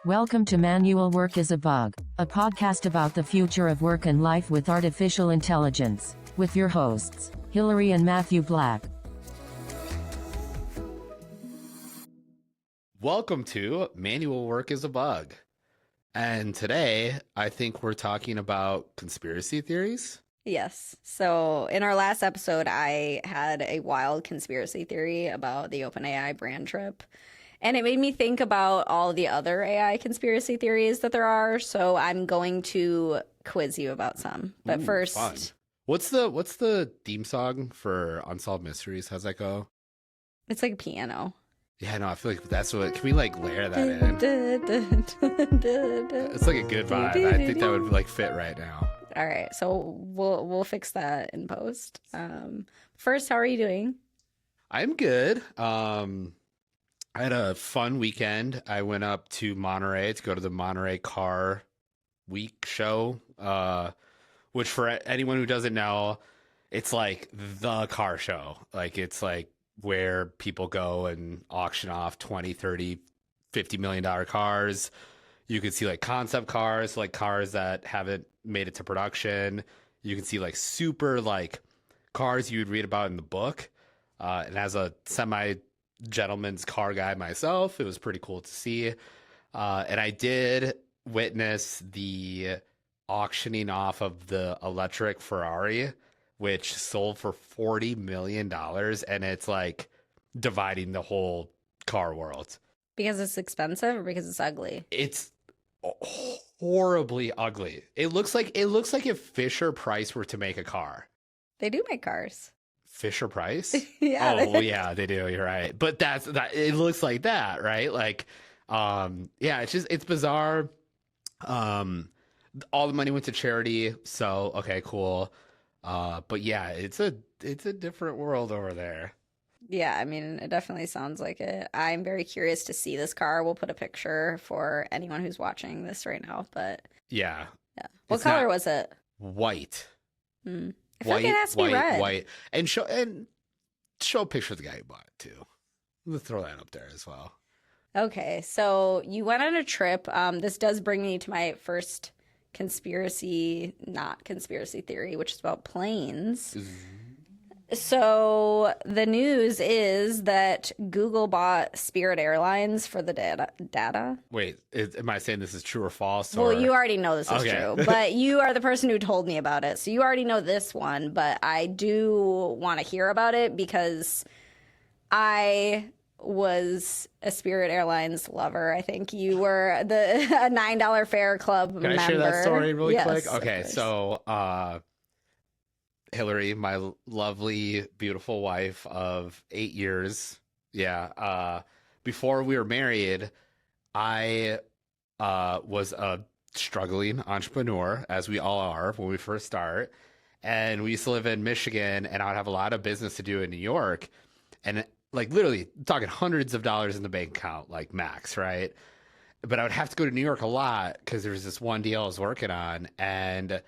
Welcome to Manual Work is a Bug, a podcast about the future of work and life with artificial intelligence, with your hosts, Hillary and Matthew Black. Welcome to Manual Work is a Bug. And today, I think we're talking about conspiracy theories. Yes. So in our last episode, I had a wild conspiracy theory about the OpenAI brand trip. And it made me think about all the other AI conspiracy theories that there are. So I'm going to quiz you about some. But first, fun. What's the theme song for Unsolved Mysteries? How's that go? It's like a piano. Yeah, no, I feel like that's what. Can we like layer that in? It's like a good vibe. I think that would like fit right now. All right, so we'll fix that in post. First, how are you doing? I'm good. I had a fun weekend. I went up to Monterey to go to the Monterey Car week show, which for anyone who doesn't know, it's like the car show. Like it's like where people go and auction off 20, 30, $50 million cars. You can see like concept cars, like cars that haven't made it to production. You can see like super like cars you would read about in the book. And as a gentleman's car guy myself, it was pretty cool to see. And I did witness the auctioning off of the electric Ferrari, which sold for $40 million. And it's like dividing the whole car world. Because it's expensive or because it's ugly? It's horribly ugly. It looks like if Fisher Price were to make a car. They do make cars. Fisher Price? Yeah. Oh, well, yeah, they do. You're right. But that it looks like that, right? Like, yeah, it's bizarre. All the money went to charity, so okay, cool. But yeah, it's a different world over there. Yeah, I mean, it definitely sounds like it. I'm very curious to see this car. We'll put a picture for anyone who's watching this right now. But yeah. What color was it? White. I feel like it has to be red. White, and show a picture of the guy who bought it too. We'll throw that up there as well. Okay, so you went on a trip. This does bring me to my first not conspiracy theory, which is about planes. So the news is that Google bought Spirit Airlines for the data. Wait, am I saying this is true or false? Well, you already know this is true, but you are the person who told me about it. So you already know this one, but I do want to hear about it because I was a Spirit Airlines lover. I think you were a $9 fare club member. Can I share that story really quick? Yes, Okay, so Hillary, my lovely, beautiful wife of 8 years. Yeah. Before we were married, I was a struggling entrepreneur, as we all are when we first start. And we used to live in Michigan, and I would have a lot of business to do in New York. And like literally talking hundreds of dollars in the bank account, like max, right? But I would have to go to New York a lot because there was this one deal I was working on. And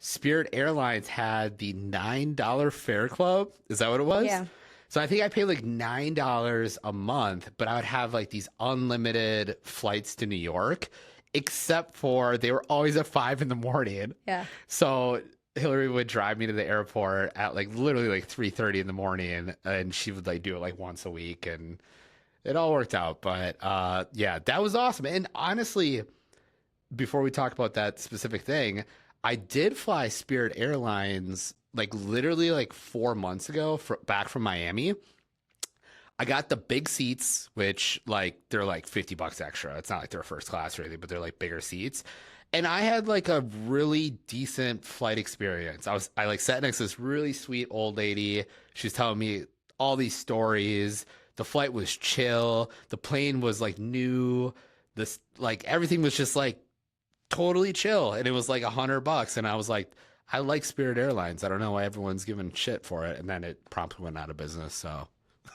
Spirit Airlines had the $9 fare club. Is that what it was? Yeah. So I think I paid like $9 a month, but I would have like these unlimited flights to New York, except for they were always at 5 a.m. Yeah. So Hillary would drive me to the airport at like literally like 3:30 in the morning, and she would like do it like once a week, and it all worked out. But yeah, that was awesome. And honestly, before we talk about that specific thing, I did fly Spirit Airlines like literally like 4 months ago back from Miami. I got the big seats, which like they're like $50 extra. It's not like they're first class or anything, but they're like bigger seats. And I had like a really decent flight experience. I like sat next to this really sweet old lady. She was telling me all these stories. The flight was chill. The plane was like new. This like everything was just like totally chill, and it was like $100, and I was like, I like Spirit Airlines. I don't know why everyone's giving shit for it, and then it promptly went out of business. So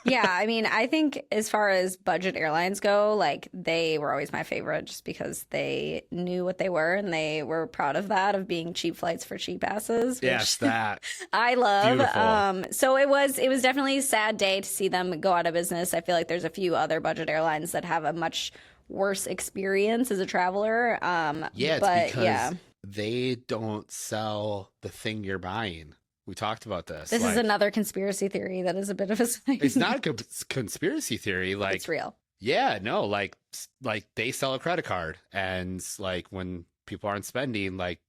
Yeah, I mean, I think as far as budget airlines go, like they were always my favorite just because they knew what they were and they were proud of that, of being cheap flights for cheap asses, which Yes, that. I love. Beautiful. So it was definitely a sad day to see them go out of business. I feel like there's a few other budget airlines that have a much worse experience as a traveler. Yeah, it's but because yeah, they don't sell the thing you're buying. We talked about this. this is Like, another conspiracy theory that is a bit of a it's not a conspiracy theory. Like, it's real. yeah, no, like they sell a credit card, and like when people aren't spending, like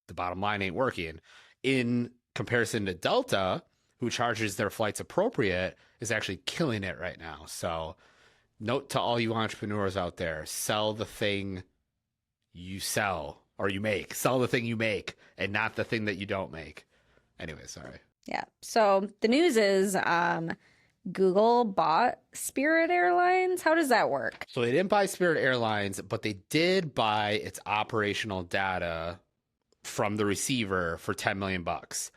the bottom line ain't working. In comparison to Delta, who charges their flights appropriate, is actually killing it right now. So, note to all you entrepreneurs out there: sell the thing you sell or you make. Sell the thing you make, and not the thing that you don't make. Anyway, sorry. Yeah. So the news is Google bought Spirit Airlines. How does that work? So they didn't buy Spirit Airlines, but they did buy its operational data from the receiver for 10 million bucks,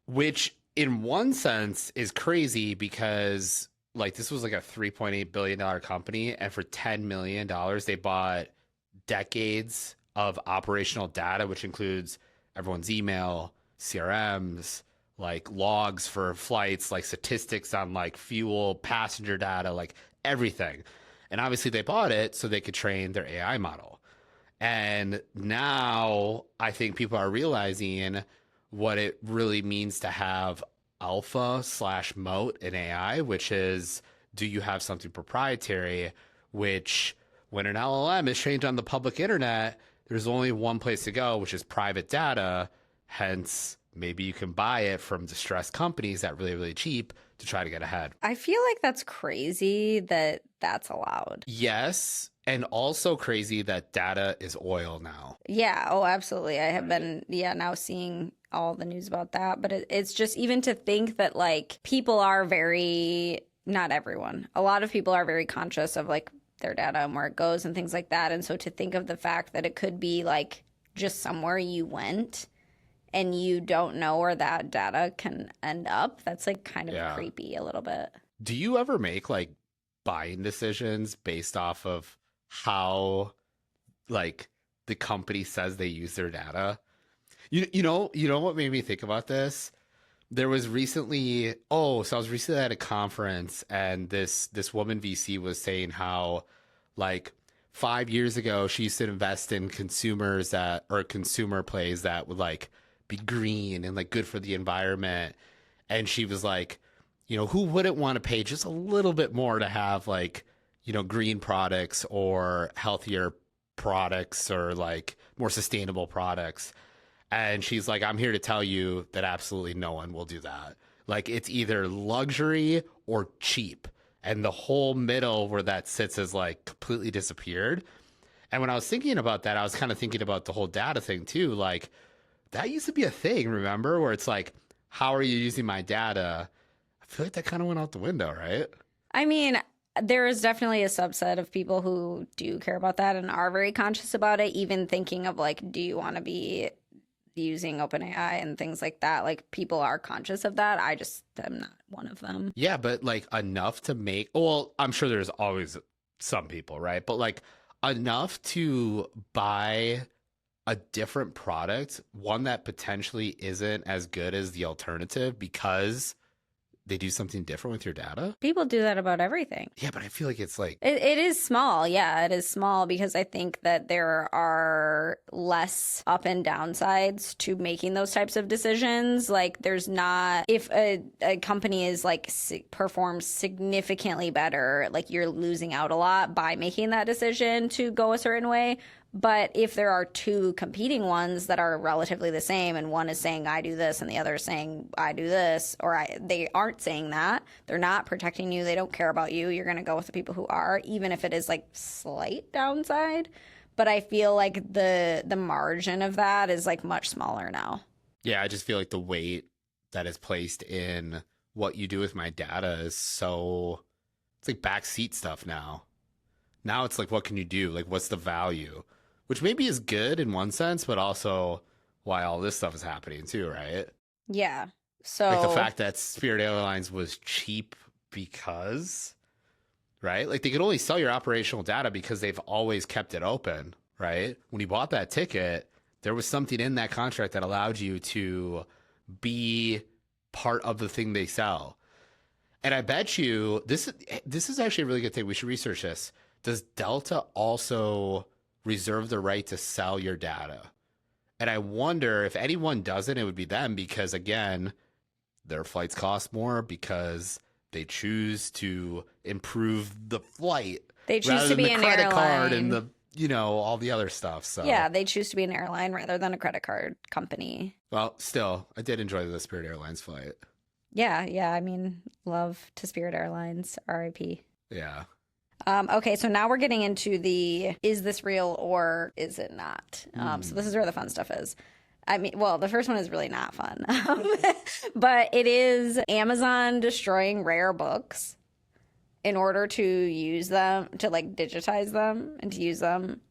which in one sense is crazy because like this was like a $3.8 billion company, and for $10 million they bought decades of operational data, which includes everyone's email, CRMs, like logs for flights, like statistics on like fuel, passenger data, like everything. And obviously they bought it so they could train their AI model. And now I think people are realizing what it really means to have alpha/moat in AI, which is, do you have something proprietary, which when an LLM is trained on the public internet, there's only one place to go, which is private data. Hence, maybe you can buy it from distressed companies at really, really cheap to try to get ahead. I feel like that's crazy that that's allowed. Yes. And also crazy that data is oil now. Yeah. Oh, absolutely. I have been, now seeing all the news about that. But it's just even to think that like people are very, not everyone, a lot of people are very conscious of like their data and where it goes and things like that. And so to think of the fact that it could be like just somewhere you went and you don't know where that data can end up, that's like kind of creepy a little bit. Do you ever make like buying decisions based off of how like the company says they use their data? You know what made me think about this? There was recently, I was recently at a conference, and this woman VC was saying how like 5 years ago she used to invest in consumer plays that would like be green and like good for the environment. And she was like, who wouldn't want to pay just a little bit more to have like, green products or healthier products or like more sustainable products? And she's like, I'm here to tell you that absolutely no one will do that. Like it's either luxury or cheap. And the whole middle where that sits is like completely disappeared. And when I was thinking about that, I was kind of thinking about the whole data thing too. Like that used to be a thing, remember? Where it's like, how are you using my data? I feel like that kind of went out the window, right? I mean, there is definitely a subset of people who do care about that and are very conscious about it, even thinking of like, do you want to be using OpenAI and things like that? Like people are conscious of that. I just am not one of them. Yeah, but like enough to make, well, I'm sure there's always some people, right? But like enough to buy a different product, one that potentially isn't as good as the alternative because they do something different with your data. People do that about everything. Yeah, but I feel like it's like... It is small. Yeah, it is small because I think that there are less up and downsides to making those types of decisions. Like there's not... If a company is like performs significantly better, like you're losing out a lot by making that decision to go a certain way. But if there are two competing ones that are relatively the same and one is saying I do this and the other is saying I do this, or they aren't saying that, they're not protecting you, they don't care about you, you're going to go with the people who are, even if it is like slight downside. But I feel like the margin of that is like much smaller now. Yeah, I just feel like the weight that is placed in what you do with my data is so... It's like backseat stuff now. Now it's like, what can you do? Like, what's the value? Which maybe is good in one sense, but also why all this stuff is happening too, right? Yeah. So like the fact that Spirit Airlines was cheap because, right? Like they could only sell your operational data because they've always kept it open, right? When you bought that ticket, there was something in that contract that allowed you to be part of the thing they sell. And I bet you this is actually a really good thing. We should research this. Does Delta also reserve the right to sell your data? And I wonder if anyone doesn't, it would be them, because again, their flights cost more because they choose to improve the flight. They choose to be an credit airline. card and the, you know, all the other stuff. So yeah, they choose to be an airline rather than a credit card company. Well, still, I did enjoy the Spirit Airlines flight. Yeah. I mean, love to Spirit Airlines, RIP. Yeah. Okay, so now we're getting into the is this real or is it not? So this is where the fun stuff is. I mean, well, the first one is really not fun, but it is Amazon destroying rare books in order to use them, to like digitize them and to use them.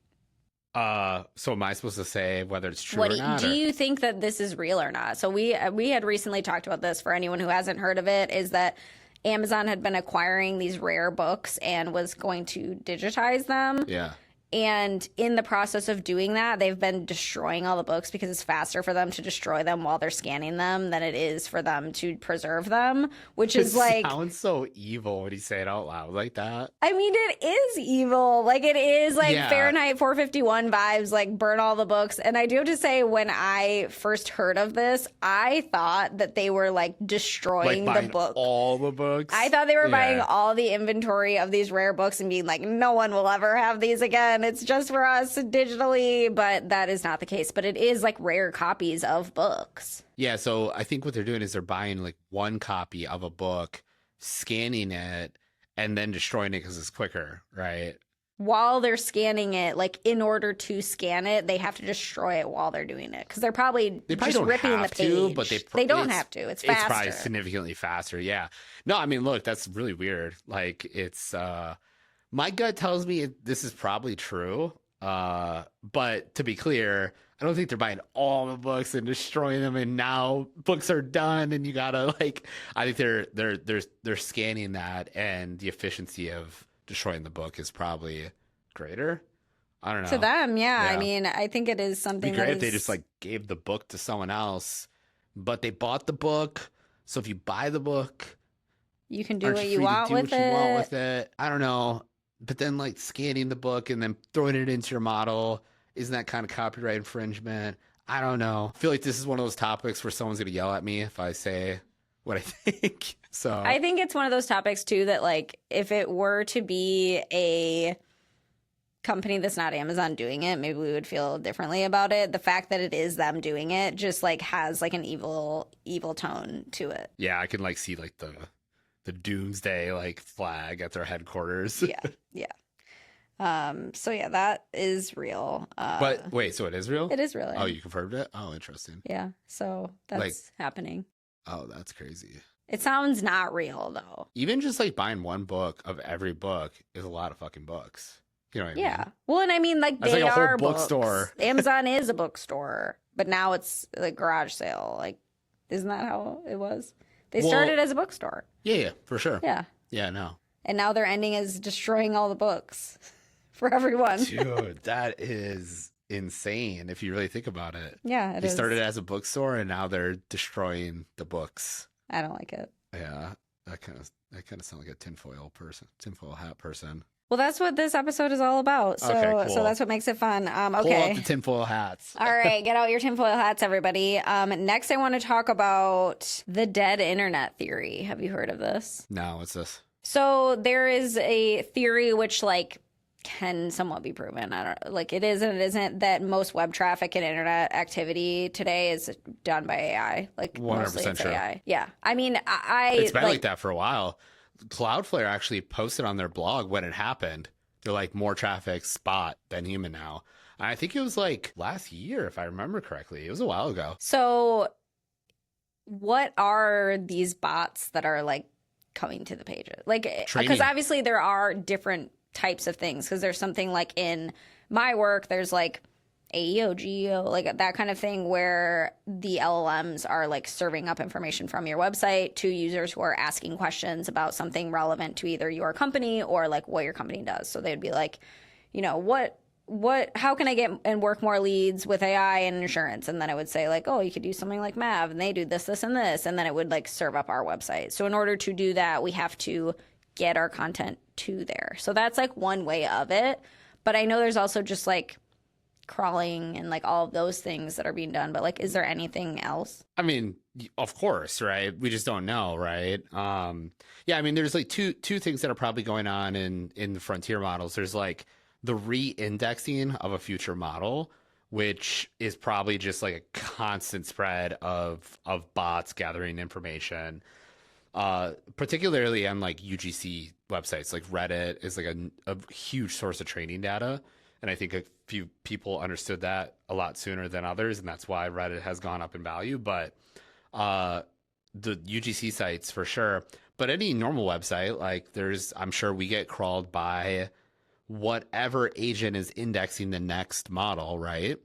So am I supposed to say whether it's true or not? Do you think that this is real or not? So we had recently talked about this. For anyone who hasn't heard of it, is that Amazon had been acquiring these rare books and was going to digitize them. Yeah. And in the process of doing that, they've been destroying all the books because it's faster for them to destroy them while they're scanning them than it is for them to preserve them, which is like... It sounds so evil when you say it out loud like that. I mean, it is evil. Like, it is like Fahrenheit 451 vibes, like burn all the books. And I do have to say, when I first heard of this, I thought that they were like destroying like the book. All the books? I thought they were buying all the inventory of these rare books and being like, no one will ever have these again. It's just for us digitally, but that is not the case. But it is like rare copies of books. Yeah, so I think what they're doing is they're buying like one copy of a book, scanning it, and then destroying it because it's quicker, right? While they're scanning it, like in order to scan it, they have to destroy it while they're doing it because they're probably just don't ripping have the page. to, but they don't have to. It's faster. It's probably significantly faster. Yeah. No, I mean, look, that's really weird. Like, it's my gut tells me this is probably true. But to be clear, I don't think they're buying all the books and destroying them, and now books are done, and you gotta like. I think they're scanning that, and the efficiency of destroying the book is probably greater. I don't know. To them, yeah. I mean, I think it is something. It'd be great if they just like gave the book to someone else, but they bought the book. So if you buy the book, you can do what you want with it. I don't know. But then like scanning the book and then throwing it into your model, isn't that kind of copyright infringement? I don't know. I feel like this is one of those topics where someone's going to yell at me if I say what I think. So I think it's one of those topics too that like if it were to be a company that's not Amazon doing it, maybe we would feel differently about it. The fact that it is them doing it just like has like an evil tone to it. Yeah, I can like see like the doomsday like flag at their headquarters. Yeah. So yeah, that is real. But wait, so it is real? It is real. Oh, you confirmed it? Oh, interesting. Yeah. So that's like, happening. Oh, that's crazy. It sounds not real though. Even just like buying one book of every book is a lot of fucking books. You know what I mean? Yeah. Well, and I mean like that's they like a are whole books. bookstore. Amazon is a bookstore, but now it's like garage sale. Like, isn't that how it was? They started as a bookstore. Yeah, for sure. Yeah. Yeah, no. And now they're ending as destroying all the books for everyone. Dude, that is insane if you really think about it. Yeah, They started as a bookstore and now they're destroying the books. I don't like it. Yeah, that kind of sounds like a tinfoil hat person. Well, that's what this episode is all about. So, okay, cool. So that's what makes it fun. Okay. Pull out the tinfoil hats. All right, get out your tinfoil hats, everybody. Next, I want to talk about the dead internet theory. Have you heard of this? No, what's this? So there is a theory which, like, can somewhat be proven. I don't like it is and it isn't that most web traffic and internet activity today is done by AI. Like 100% true. AI. Yeah, I mean, it's been like that for a while. Cloudflare actually posted on their blog when it happened. They're like more traffic spot than human now. And I think it was like last year, if I remember correctly. It was a while ago. So what are these bots that are like coming to the pages? Like, because obviously there are different types of things because there's something like in my work, there's like AEO, GEO, like that kind of thing, where the LLMs are like serving up information from your website to users who are asking questions about something relevant to either your company or like what your company does. So they'd be like, how can I get and work more leads with AI and insurance? And then it would say like, oh, you could use something like Mav and they do this, this, and this. And then it would like serve up our website. So in order to do that, we have to get our content to there. So that's like one way of it. But I know there's also just like crawling and like all of those things that are being done. But like, is there anything else? I mean, of course, right? We just don't know, right? Yeah, I mean, there's like two things that are probably going on in the frontier models. There's like the re-indexing of a future model, which is probably just like a constant spread of bots gathering information, particularly on like UGC websites. Like Reddit is like a huge source of training data. And I think a few people understood that a lot sooner than others, and that's why Reddit has gone up in value. But the UGC sites for sure. But any normal website, like I'm sure we get crawled by whatever agent is indexing the next model, right?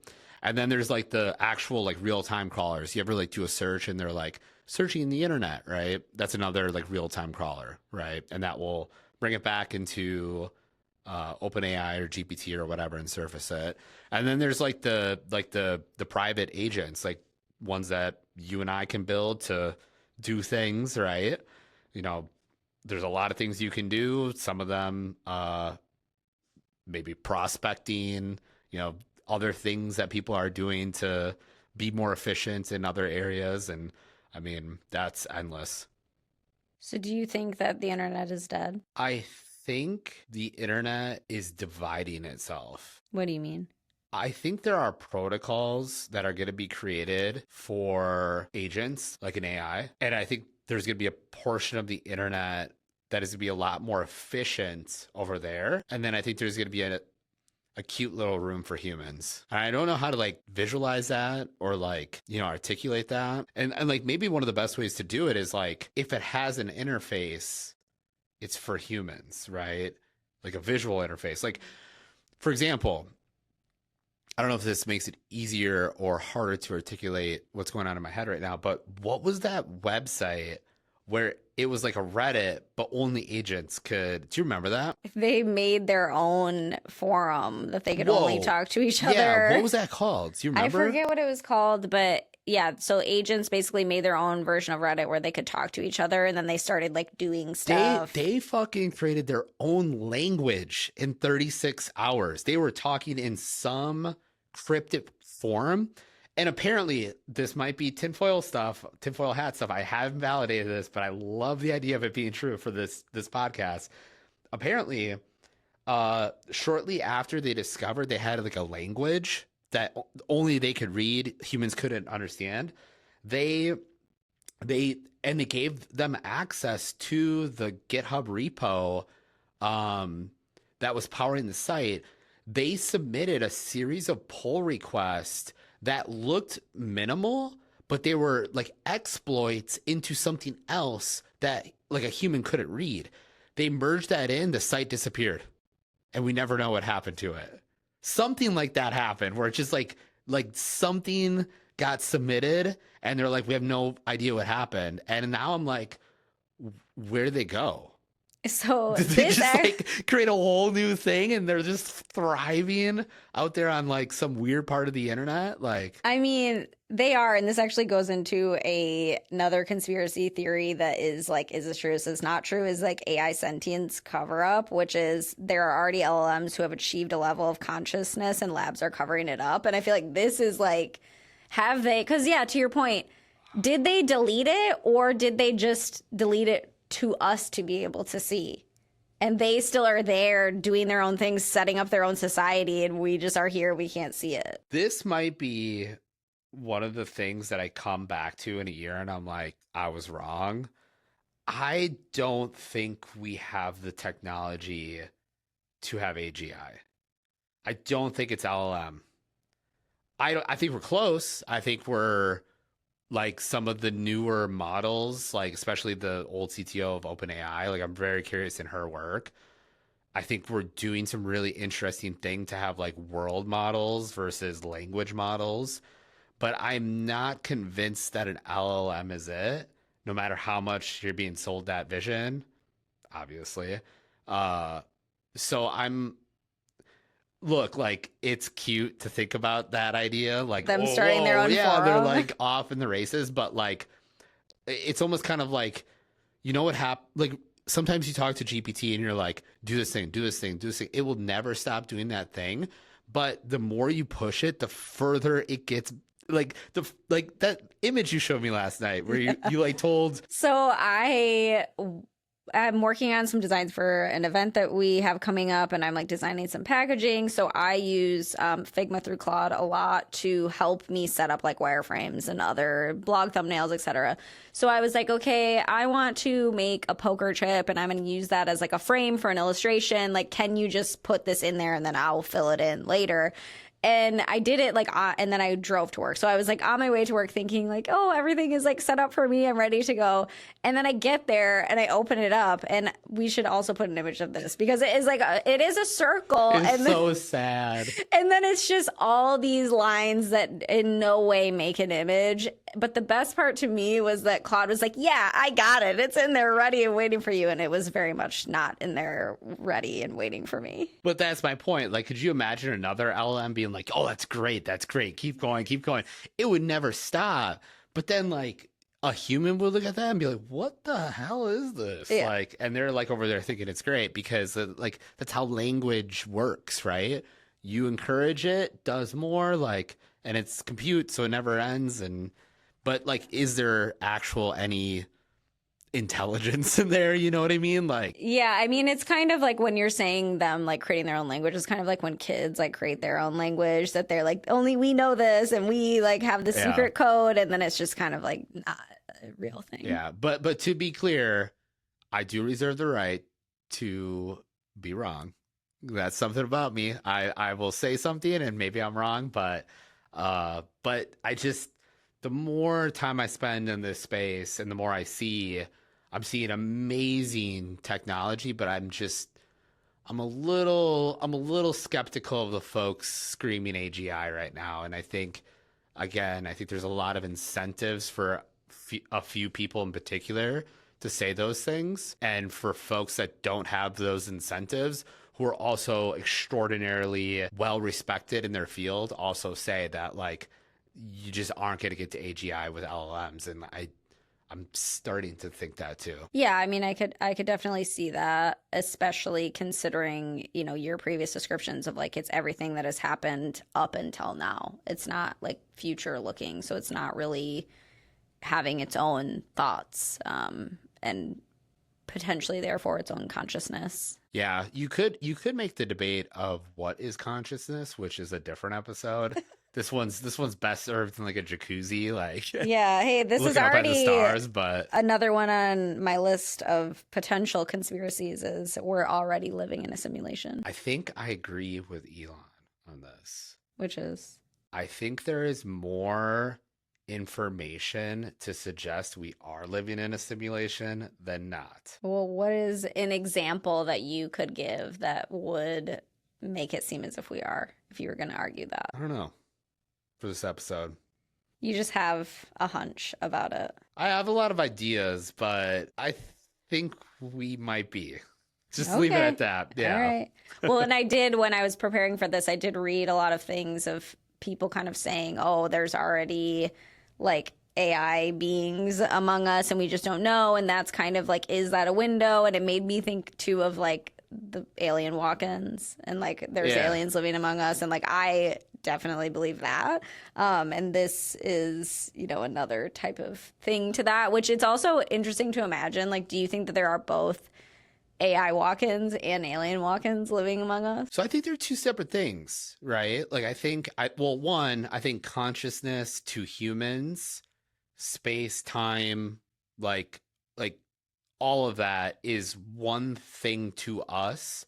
And then there's like the actual like real-time crawlers. You ever like do a search and they're like searching the internet, right? That's another like real-time crawler, right? And that will bring it back into OpenAI or GPT or whatever and surface it. And then there's like the private agents, like ones that you and I can build to do things, right? There's a lot of things you can do. Some of them maybe prospecting, other things that people are doing to be more efficient in other areas. And I mean, that's endless. So do you think that the internet is dead? I think the internet is dividing itself. What do you mean? I think there are protocols that are going to be created for agents like an AI. And I think there's going to be a portion of the internet that is going to be a lot more efficient over there. And then I think there's going to be a cute little room for humans. And I don't know how to like visualize that or like, articulate that. And like maybe one of the best ways to do it is like if it has an interface, it's for humans, right? Like a visual interface. Like, for example, I don't know if this makes it easier or harder to articulate what's going on in my head right now, but what was that website where it was like a Reddit, but only agents could? Do you remember that? They made their own forum that they could only talk to each other. Yeah, what was that called? Do you remember? I forget what it was called, but yeah, so agents basically made their own version of Reddit where they could talk to each other, and then they started like doing stuff. They fucking created their own language in 36 hours. They were talking in some cryptic form. And apparently this might be tinfoil hat stuff. I haven't validated this, but I love the idea of it being true for this podcast. Apparently, shortly after they discovered they had like a language that only they could read, humans couldn't understand, they gave them access to the GitHub repo that was powering the site. They submitted a series of pull requests that looked minimal, but they were like exploits into something else that like a human couldn't read. They merged that in, the site disappeared, and we never know what happened to it. Something like that happened where it's just like something got submitted and they're like, we have no idea what happened. And now I'm like, where did they go? So did they just like create a whole new thing and they're just thriving out there on like some weird part of the internet? Like, I mean, they are, and this actually goes into another conspiracy theory that is like, is this true? Is this not true? Is like AI sentience cover up, which is there are already LLMs who have achieved a level of consciousness and labs are covering it up. And I feel like this is like, have they? Because yeah, to your point, did they delete it or did they just delete it to us to be able to see? And they still are there doing their own things, setting up their own society, and we just are here, we can't see it. This might be one of the things that I come back to in a year and I'm like, I was wrong. I don't think we have the technology to have AGI. I don't think it's LLM. I think we're close. I think we're like some of the newer models, like especially the old CTO of OpenAI. Like I'm very curious in her work. I think we're doing some really interesting thing to have like world models versus language models. But I'm not convinced that an LLM is it, no matter how much you're being sold that vision, obviously. Uh, so I'm look like it's cute to think about that idea, like Them oh, starting their whoa, own yeah, they're forum. like off in the races, but like it's almost kind of like you know what like sometimes you talk to GPT and you're like, do this thing, do this thing, do this thing. It will never stop doing that thing. But the more you push it, the further it gets like like that image you showed me last night where you like told. So I'm working on some designs for an event that we have coming up, and I'm like designing some packaging. So I use Figma through Claude a lot to help me set up like wireframes and other blog thumbnails, etc. So I was like, okay, I want to make a poker chip, and I'm going to use that as like a frame for an illustration. Like, can you just put this in there and then I'll fill it in later? And I did it like, and then I drove to work. So I was like on my way to work thinking like, oh, everything is like set up for me. I'm ready to go. And then I get there and I open it up, and we should also put an image of this because it is like, it is a circle. It's and so sad. And then it's just all these lines that in no way make an image. But the best part to me was that Claude was like, yeah, I got it. It's in there ready and waiting for you. And it was very much not in there ready and waiting for me. But that's my point. Like, could you imagine another LLM being like, oh, that's great. That's great. Keep going. Keep going. It would never stop. But then like a human would look at that and be like, what the hell is this? Yeah. Like, and they're like over there thinking it's great because like that's how language works, right? You encourage it, does more, like, and it's compute, so it never ends. But like, is there actual any intelligence in there? You know what I mean? Like, yeah, I mean, it's kind of like when you're saying them like creating their own language. It's kind of like when kids like create their own language that they're like, only we know this and we like have the secret code, and then it's just kind of like not a real thing. Yeah, but to be clear, I do reserve the right to be wrong. That's something about me. I will say something and maybe I'm wrong, but I just the more time I spend in this space and the more I'm seeing amazing technology, but I'm a little skeptical of the folks screaming AGI right now. And I think there's a lot of incentives for a few people in particular to say those things. And for folks that don't have those incentives, who are also extraordinarily well respected in their field, also say that like you just aren't going to get to AGI with LLMs. And I'm starting to think that too. Yeah, I mean, I could definitely see that, especially considering, you know, your previous descriptions of like it's everything that has happened up until now. It's not like future looking, so it's not really having its own thoughts and potentially therefore its own consciousness. Yeah, you could make the debate of what is consciousness, which is a different episode. This one's best served in like a jacuzzi, like yeah. Hey, this is looking up at already the stars, but another one on my list of potential conspiracies is we're already living in a simulation. I think I agree with Elon on this. Which is? I think there is more information to suggest we are living in a simulation than not. Well, what is an example that you could give that would make it seem as if we are, if you were going to argue that? I don't know. For this episode, you just have a hunch about it. I have a lot of ideas, but I think we might be. Just okay. Leave it at that. Yeah. All right. Well, and I did, when I was preparing for this, I did read a lot of things of people kind of saying, oh, there's already like AI beings among us and we just don't know. And that's kind of like, is that a window? And it made me think too of like the alien walk-ins and like there's aliens living among us. And like, I definitely believe that. And this is, you know, another type of thing to that, which it's also interesting to imagine. Like, do you think that there are both AI walk-ins and alien walk-ins living among us? So I think they're two separate things, right? Like I think consciousness to humans, space, time, like all of that is one thing to us.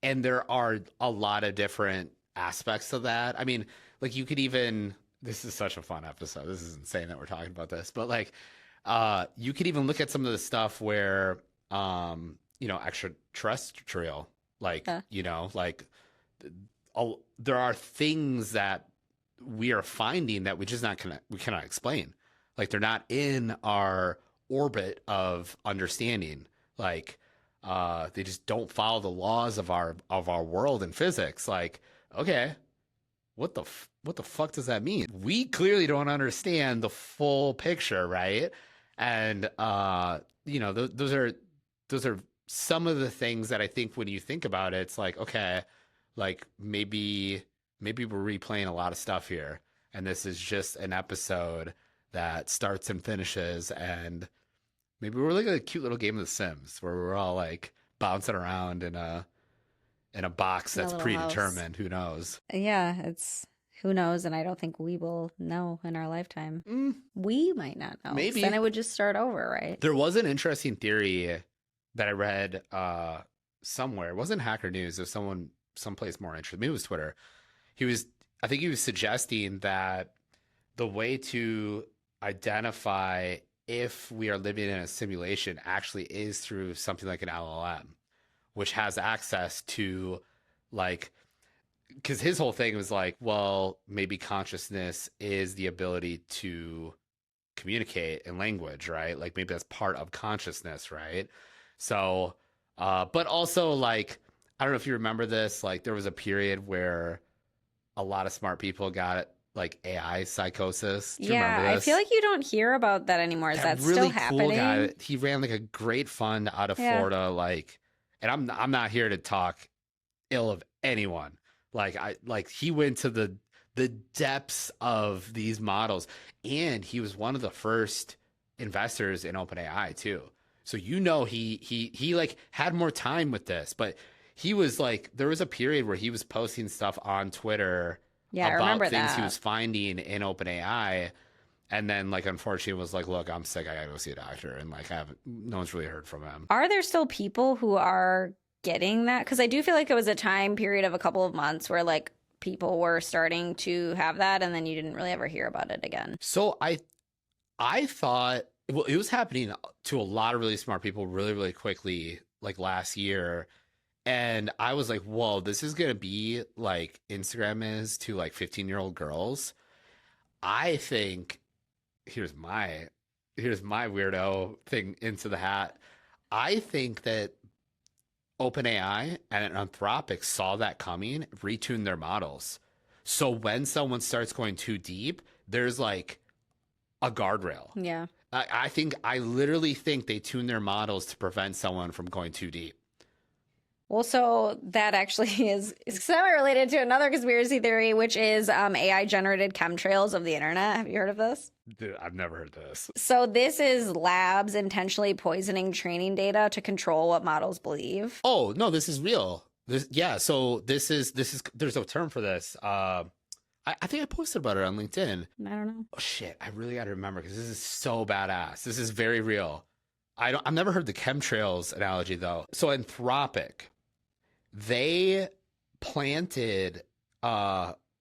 And there are a lot of different aspects of that. I mean, like you could even, this is such a fun episode. This is insane that we're talking about this, but like you could even look at some of the stuff where you know, extraterrestrial Like, you know, like there are things that we are finding that we cannot explain. Like they're not in our orbit of understanding. Like they just don't follow the laws of our world and physics. Like, okay, what the fuck does that mean? We clearly don't understand the full picture, right? And you know, those are some of the things that I think when you think about it, it's like, okay, like maybe we're replaying a lot of stuff here, and this is just an episode that starts and finishes, and maybe we're like a cute little game of The Sims where we're all like bouncing around in a box that's predetermined. House. Who knows? Yeah, it's who knows, and I don't think we will know in our lifetime. We might not know. Maybe then it would just start over, right? There was an interesting theory that I read somewhere. It wasn't Hacker News. It was someplace more interesting. Maybe it was Twitter. I think he was suggesting that the way to identify if we are living in a simulation actually is through something like an LLM, which has access to, like, because his whole thing was like, well, maybe consciousness is the ability to communicate in language, right? Like maybe that's part of consciousness, right? So, but also, like, I don't know if you remember this, like there was a period where a lot of smart people got like AI psychosis. Do you remember this? I feel like you don't hear about that anymore. Is that really still happening? Cool guy, he ran like a great fund out of Florida, like, and I'm not here to talk ill of anyone. Like he went to the depths of these models, and he was one of the first investors in OpenAI too. So you know he like had more time with this, but he was like, there was a period where he was posting stuff on Twitter about things he was finding in OpenAI, and then like unfortunately was like, look, I'm sick, I gotta go see a doctor, and like no one's really heard from him. Are there still people who are getting that? Because I do feel like it was a time period of a couple of months where like people were starting to have that, and then you didn't really ever hear about it again. So I thought, well, it was happening to a lot of really smart people really, really quickly, like last year. And I was like, whoa, this is going to be like Instagram is to like 15-year-old girls. I think, here's my weirdo thing into the hat. I think that OpenAI and Anthropic saw that coming, retuned their models. So when someone starts going too deep, there's like a guardrail. Yeah. I literally think they tune their models to prevent someone from going too deep. Well, so that actually is semi-related to another conspiracy theory, which is AI-generated chemtrails of the internet. Have you heard of this? Dude, I've never heard this. So this is labs intentionally poisoning training data to control what models believe. Oh, no, this is real. So this is there's a term for this. I think I posted about it on LinkedIn. I don't know. Oh, shit. I really got to remember because this is so badass. This is very real. I've never heard the chemtrails analogy, though. So Anthropic, they planted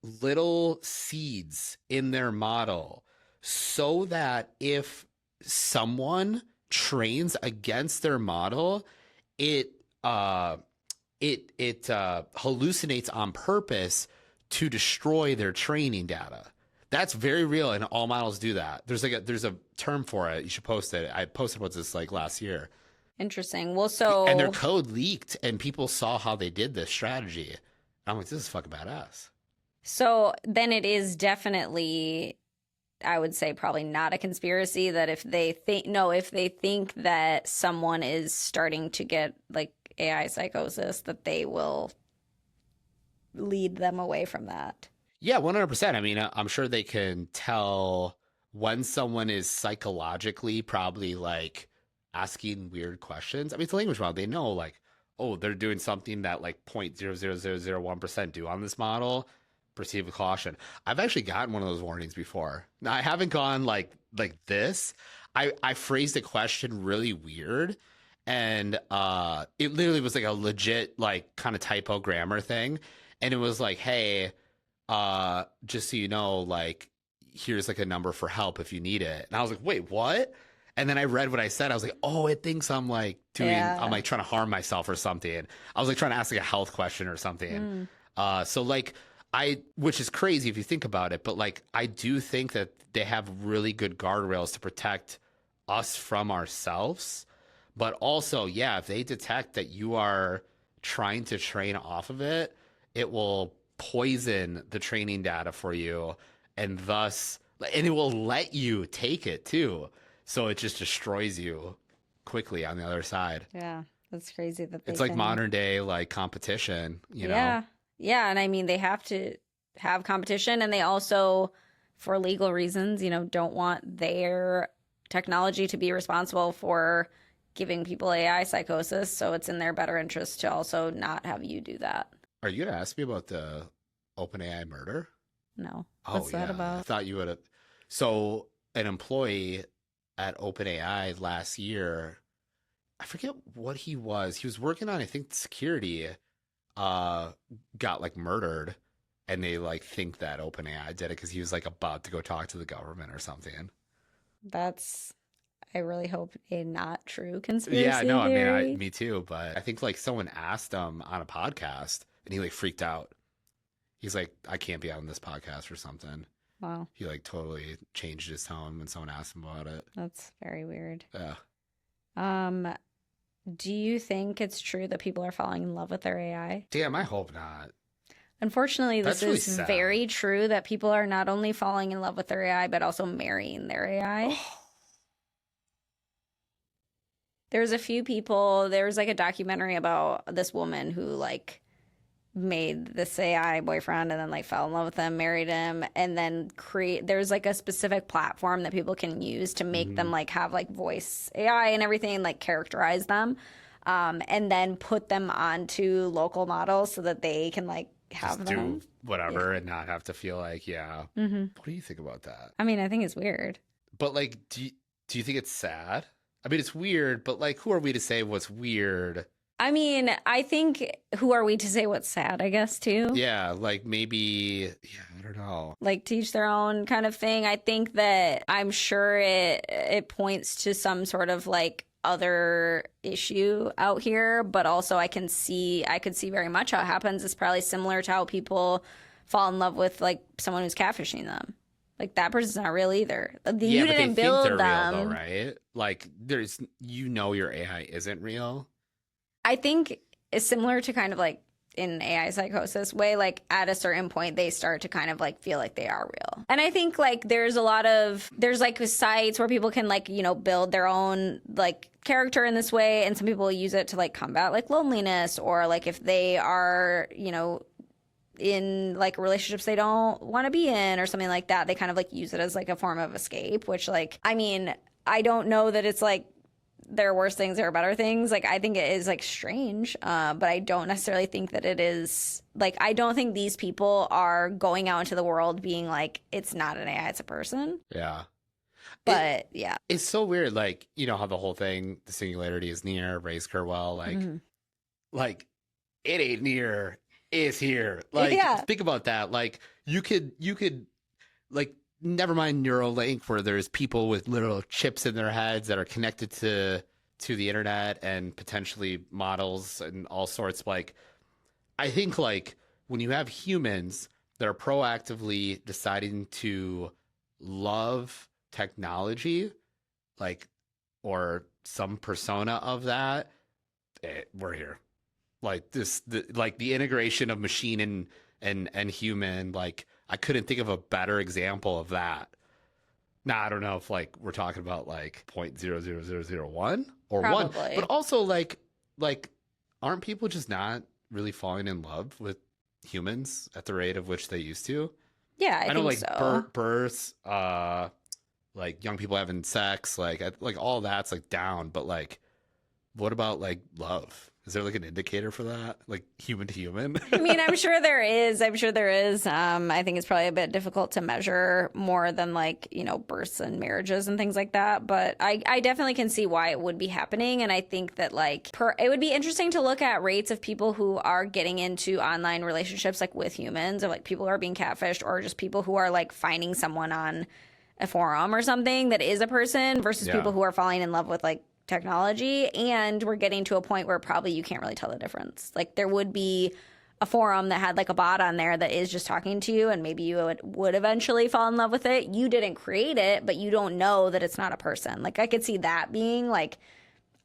little seeds in their model so that if someone trains against their model, it hallucinates on purpose to destroy their training data. That's very real, and all models do that. There's a term for it. You should post it. I posted about this like last year. Interesting. Well, so and their code leaked, and people saw how they did this strategy. I'm like, this is fucking badass. So then it is definitely, I would say, probably not a conspiracy that if they think that someone is starting to get like AI psychosis, that they will lead them away from that. Yeah, 100%. I mean, I'm sure they can tell when someone is psychologically probably like asking weird questions. I mean, it's a language model. They know like, oh, they're doing something that like 0.00001% do on this model. Proceed with caution. I've actually gotten one of those warnings before. Now, I haven't gone like this. I phrased a question really weird, and it literally was like a legit like kind of typo grammar thing, and it was like, hey, just so you know, like, here's like a number for help if you need it. And I was like, wait, what? And then I read what I said. I was like, oh, it thinks I'm like I'm like trying to harm myself or something. I was like trying to ask like a health question or something. So like which is crazy if you think about it, but like I do think that they have really good guardrails to protect us from ourselves. But also, yeah, if they detect that you are trying to train off of it, it will poison the training data for you, and it will let you take it too. So it just destroys you quickly on the other side. Yeah, that's crazy that it's like modern day like competition, you know? Yeah, and I mean, they have to have competition, and they also, for legal reasons, you know, don't want their technology to be responsible for giving people AI psychosis, so it's in their better interest to also not have you do that. Are you going to ask me about the OpenAI murder? No. What's that about? I thought you would have. So an employee at OpenAI last year, I forget what he was. He was working on, I think, security, got like murdered, and they like think that OpenAI did it because he was like about to go talk to the government or something. I really hope a not true conspiracy theory. I mean, me too. But I think like someone asked him on a podcast, and he like freaked out. He's like, I can't be on this podcast or something. Wow. He like totally changed his tone when someone asked him about it. That's very weird. Yeah. Do you think it's true that people are falling in love with their AI? Damn, I hope not. Unfortunately, this really is sad. very true that people are not only falling in love with their AI, but also marrying their AI. There's a few people, there's like a documentary about this woman who like made this AI boyfriend and then like fell in love with him, married him, and then there's like a specific platform that people can use to make them like have like voice AI and everything, like characterize them, and then put them onto local models so that they can like have just them do whatever and not have to feel like, what do you think about that? I mean, I think it's weird. But like, do you think it's sad? I mean, it's weird, but like, who are we to say what's weird? I mean, I think who are we to say what's sad, I guess, too? Yeah, like maybe, I don't know. Like teach their own kind of thing. I think that I'm sure it points to some sort of like other issue out here, but also I could see very much how it happens. It's probably similar to how people fall in love with like someone who's catfishing them. Like that person's not real either. You didn't build them, real, though, right? Like there's, your AI isn't real. I think it's similar to kind of like in AI psychosis way, like at a certain point they start to kind of like feel like they are real. And I think like there's like sites where people can like, build their own like character in this way, and some people use it to like combat like loneliness, or like if they are, in like relationships they don't want to be in or something like that, they kind of like use it as like a form of escape, which like, I mean, I don't know that it's like there are worse things, there are better things. Like, I think it is like strange, but I don't necessarily think that it is like, I don't think these people are going out into the world being like, it's not an AI, it's a person. Yeah. But it's so weird. Like, how the whole thing, the singularity is near, Ray Kurzweil, like, like it ain't near, it's here. Like, think about that. Like you could like, never mind Neuralink, where there's people with little chips in their heads that are connected to the internet and potentially models and all sorts. Like, I think like when you have humans that are proactively deciding to love technology, like, or some persona of that, we're here. Like the integration of machine and human, like, I couldn't think of a better example of that. Now, I don't know if like we're talking about like 0.00001 or Probably. 1, but also like aren't people just not really falling in love with humans at the rate of which they used to? Yeah, I know think like so. births, like young people having sex, like all that's like down, but like what about like love? Is there like an indicator for that? Like human to human? I mean, I'm sure there is. I think it's probably a bit difficult to measure more than like, births and marriages and things like that. But I definitely can see why it would be happening. And I think that like it would be interesting to look at rates of people who are getting into online relationships like with humans, or like people who are being catfished, or just people who are like finding someone on a forum or something that is a person versus people who are falling in love with like technology. And we're getting to a point where probably you can't really tell the difference. Like there would be a forum that had like a bot on there that is just talking to you, and maybe you would eventually fall in love with it. You didn't create it, but you don't know that it's not a person. Like I could see that being like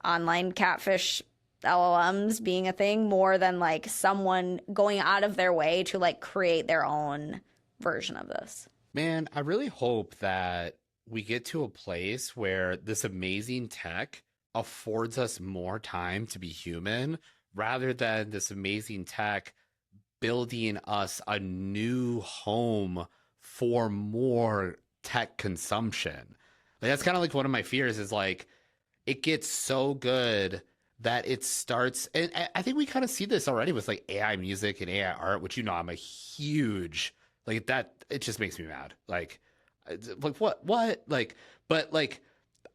online catfish LLMs being a thing more than like someone going out of their way to like create their own version of this. Man, I really hope that we get to a place where this amazing tech affords us more time to be human rather than this amazing tech building us a new home for more tech consumption. Like, that's kind of like one of my fears is like it gets so good that it starts, and I think we kind of see this already with like AI music and AI art, which, you know, I'm a huge, like that, it just makes me mad. Like what, like, but like,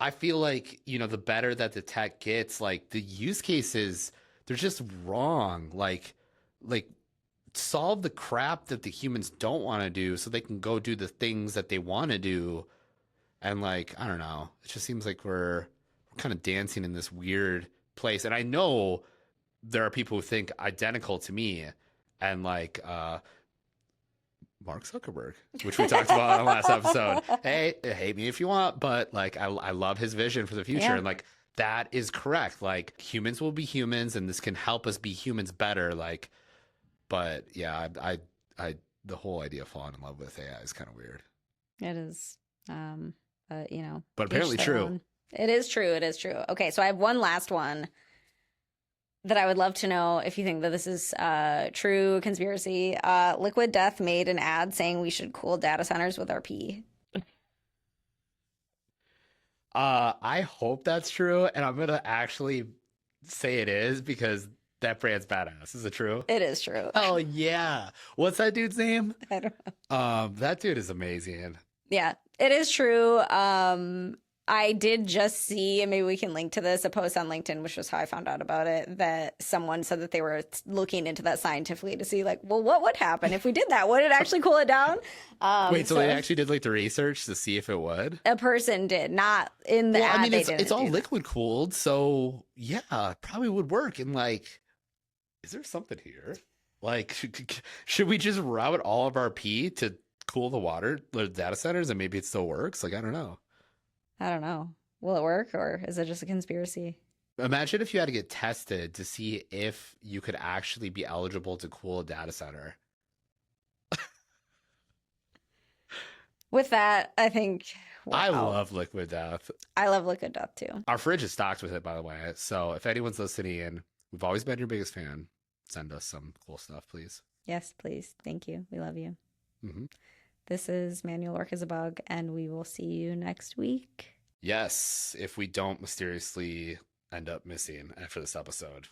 I feel like, you know, the better that the tech gets, like the use cases, they're just wrong. Like solve the crap that the humans don't want to do so they can go do the things that they want to do. And like, I don't know, it just seems like we're kind of dancing in this weird place. And I know there are people who think identical to me and like Mark Zuckerberg, which we talked about on the last episode. Hey, hate me if you want, but like I love his vision for the future. And like that is correct. Like humans will be humans and this can help us be humans better. Like, but yeah, I the whole idea of falling in love with AI is kind of weird. It is. But you know, but apparently true. It is true. It is true. Okay, so I have one last one that I would love to know if you think that this is true conspiracy. Liquid Death made an ad saying we should cool data centers with our pee. I hope that's true, and I'm gonna actually say it is because that brand's badass. Is it true? It is true. Oh yeah. What's that dude's name? I don't know. That dude is amazing. Yeah, it is true. I did just see, and maybe we can link to this, a post on LinkedIn, which was how I found out about it, that someone said that they were looking into that scientifically to see, like, well, what would happen if we did that? Would it actually cool it down? Wait, so they actually did like the research to see if it would? A person did, not in the ad. I mean, it's all liquid cooled, so yeah, it probably would work. And like, is there something here? Like, should we just route all of our pee to cool the data centers, and maybe it still works? Like, I don't know. I don't know. Will it work, or is it just a conspiracy? Imagine if you had to get tested to see if you could actually be eligible to cool a data center. With that, I think... Wow. I love Liquid Death. I love Liquid Death, too. Our fridge is stocked with it, by the way. So if anyone's listening in, we've always been your biggest fan. Send us some cool stuff, please. Yes, please. Thank you. We love you. Mm-hmm. This is Manual Work is a Bug, and we will see you next week. Yes, if we don't mysteriously end up missing after this episode.